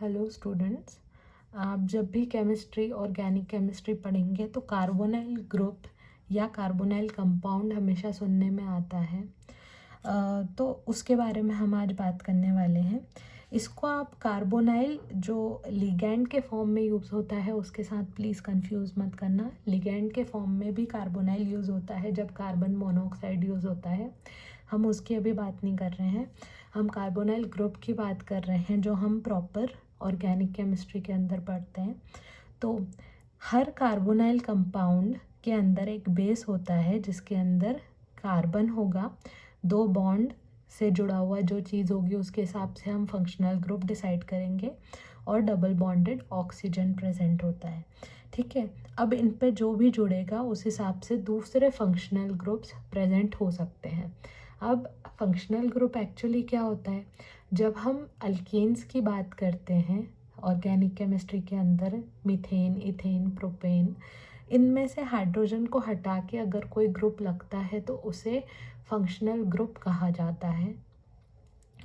Hello students, आप जब भी केमिस्ट्री ऑर्गेनिक केमिस्ट्री पढ़ेंगे तो कार्बोनाइल ग्रुप या कार्बोनाइल कंपाउंड हमेशा सुनने में आता है। तो उसके बारे में हम आज बात करने वाले हैं। इसको आप कार्बोनाइल जो लिगैंड के फॉर्म में यूज़ होता है उसके साथ प्लीज़ कंफ्यूज मत करना। लिगैंड के फॉर्म में भी कार्बोनाइल यूज़ होता है जब कार्बन मोनोऑक्साइड यूज़ होता है। हम उसकी अभी बात नहीं कर रहे हैं, हम कार्बोनाइल ग्रुप की बात कर रहे हैं जो हम प्रॉपर ऑर्गेनिक केमिस्ट्री के अंदर पढ़ते हैं। तो हर कार्बोनाइल कंपाउंड के अंदर एक बेस होता है जिसके अंदर कार्बन होगा, दो बॉन्ड से जुड़ा हुआ जो चीज़ होगी उसके हिसाब से हम फंक्शनल ग्रुप डिसाइड करेंगे, और डबल बॉन्डेड ऑक्सीजन प्रेजेंट होता है। ठीक है, अब इन पे जो भी जुड़ेगा उस हिसाब से दूसरे फंक्शनल ग्रुप्स प्रेजेंट हो सकते हैं। अब फंक्शनल ग्रुप एक्चुअली क्या होता है? जब हम अल्केन्स की बात करते हैं ऑर्गेनिक केमिस्ट्री के अंदर, मीथेन, इथेन, प्रोपेन, इनमें से हाइड्रोजन को हटा के अगर कोई ग्रुप लगता है तो उसे फंक्शनल ग्रुप कहा जाता है।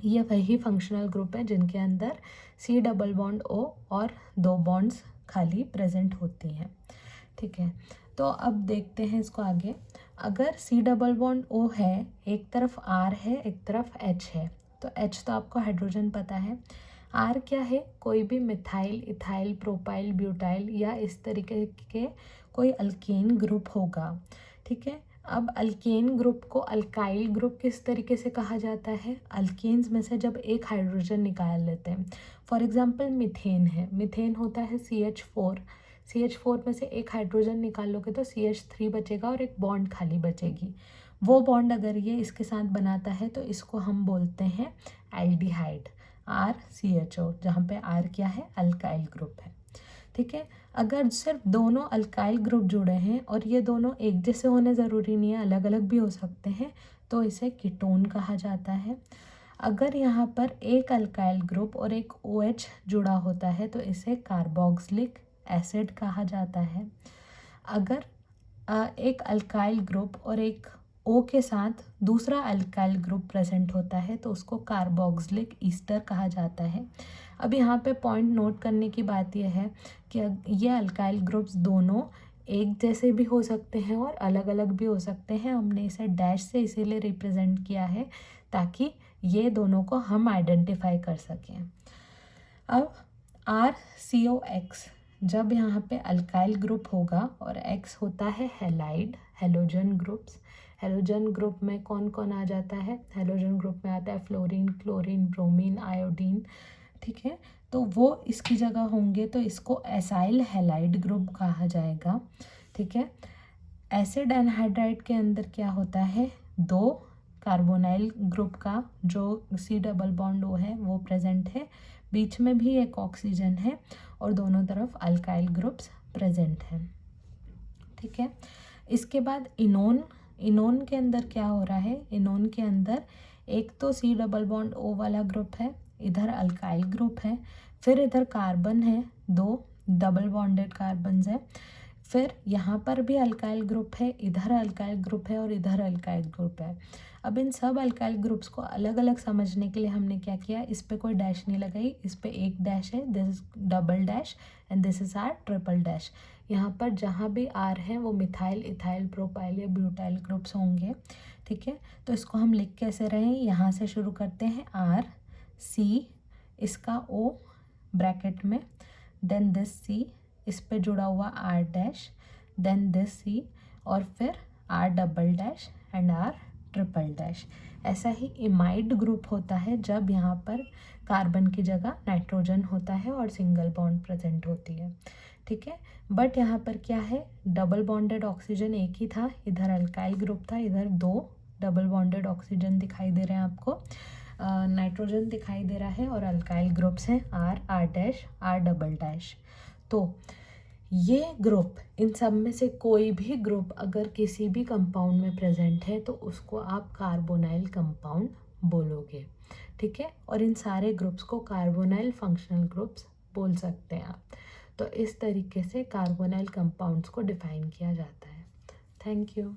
ये वही फंक्शनल ग्रुप है जिनके अंदर सी डबल बॉन्ड ओ और दो बॉन्ड्स खाली प्रेजेंट होती हैं। ठीक है, तो अब देखते हैं इसको आगे। अगर सी डबल बॉन्ड ओ है, एक तरफ आर है एक तरफ एच है, तो एच तो आपको हाइड्रोजन पता है। आर क्या है? कोई भी मिथाइल, इथाइल, प्रोपाइल, ब्यूटाइल या इस तरीके के कोई अल्केन ग्रुप होगा। ठीक है, अब अल्केन ग्रुप को अल्काइल ग्रुप किस तरीके से कहा जाता है? अल्केन्स में से जब एक हाइड्रोजन निकाल लेते हैं, फॉर एग्जांपल मीथेन है, मीथेन होता है CH4, CH4 में से एक हाइड्रोजन निकालोगे तो CH3 बचेगा और एक बॉन्ड खाली बचेगी। वो बॉन्ड अगर ये इसके साथ बनाता है तो इसको हम बोलते हैं एल्डिहाइड, RCHO, जहाँ पे R क्या है? अल्काइल ग्रुप है। ठीक है, अगर सिर्फ दोनों अल्काइल ग्रुप जुड़े हैं और ये दोनों एक जैसे होने ज़रूरी नहीं है, अलग अलग भी हो सकते हैं, तो इसे कीटोन कहा जाता है। अगर यहाँ पर एक अल्काइल ग्रुप और एक OH जुड़ा होता है तो इसे कार्बोक्सिलिक एसिड कहा जाता है। अगर एक अल्काइल ग्रुप और एक O के साथ दूसरा अल्काइल ग्रुप प्रेजेंट होता है तो उसको कार्बोक्सिलिक ईस्टर कहा जाता है। अब यहाँ पे पॉइंट नोट करने की बात यह है कि ये अल्काइल ग्रुप्स दोनों एक जैसे भी हो सकते हैं और अलग अलग भी हो सकते हैं। हमने इसे डैश से इसीलिए रिप्रेजेंट किया है ताकि ये दोनों को हम आइडेंटिफाई कर सकें। अब RCOX, जब यहाँ पे अल्काइल ग्रुप होगा और X होता है halide, halogen groups. Halogen group में कौन कौन आ जाता है? हेलोजन ग्रुप में आता है फ्लोरीन, क्लोरीन, ब्रोमीन, आयोडीन। ठीक है, तो वो इसकी जगह होंगे तो इसको एसाइल हैलाइड ग्रुप कहा जाएगा। ठीक है, एसिड एनहाइड्राइड के अंदर क्या होता है? दो कार्बोनाइल ग्रुप का जो सी डबल बॉन्ड ओ है वो प्रेजेंट है, बीच में भी एक ऑक्सीजन है और दोनों तरफ अल्काइल ग्रुप्स प्रेजेंट हैं। ठीक है, इसके बाद इनोन। इनोन के अंदर क्या हो रहा है? इनोन के अंदर एक तो सी डबल बॉन्ड ओ वाला ग्रुप है, इधर अल्काइल ग्रुप है, फिर इधर कार्बन है, दो डबल बॉन्डेड कार्बन्स है, फिर यहाँ पर भी अल्काइल ग्रुप है, इधर अल्काइल ग्रुप है और इधर अल्काइल ग्रुप है। अब इन सब अल्काइल ग्रुप्स को अलग अलग समझने के लिए हमने क्या किया, इस पे कोई डैश नहीं लगाई, इस पे एक डैश है, this is double dash and this is R triple dash. यहाँ पर जहाँ भी आर है वो मिथाइल, इथाइल, प्रोपाइल या ब्यूटाइल ग्रुप्स होंगे। ठीक है, तो इसको हम लिख कैसे रहे हैं? यहाँ से शुरू करते हैं, RC, इसका O ब्रैकेट में, देन दिस C, इस पे जुड़ा हुआ R dash, then this C, और फिर R double dash and R triple dash. ऐसा ही इमाइड ग्रुप होता है जब यहाँ पर कार्बन की जगह नाइट्रोजन होता है और सिंगल बॉन्ड प्रेजेंट होती है। ठीक है, बट यहाँ पर क्या है? डबल बॉन्डेड ऑक्सीजन एक ही था, इधर अल्काइल ग्रुप था, इधर दो डबल बॉन्डेड ऑक्सीजन दिखाई दे रहे हैं आपको, नाइट्रोजन दिखाई दे रहा है और अल्काइल ग्रुप्स हैं R dash, R double dash. तो ये ग्रुप, इन सब में से कोई भी ग्रुप अगर किसी भी कंपाउंड में प्रेजेंट है तो उसको आप कार्बोनाइल कंपाउंड बोलोगे। ठीक है, और इन सारे ग्रुप्स को कार्बोनाइल फंक्शनल ग्रुप्स बोल सकते हैं आप। तो इस तरीके से कार्बोनाइल कंपाउंड्स को डिफाइन किया जाता है। Thank you.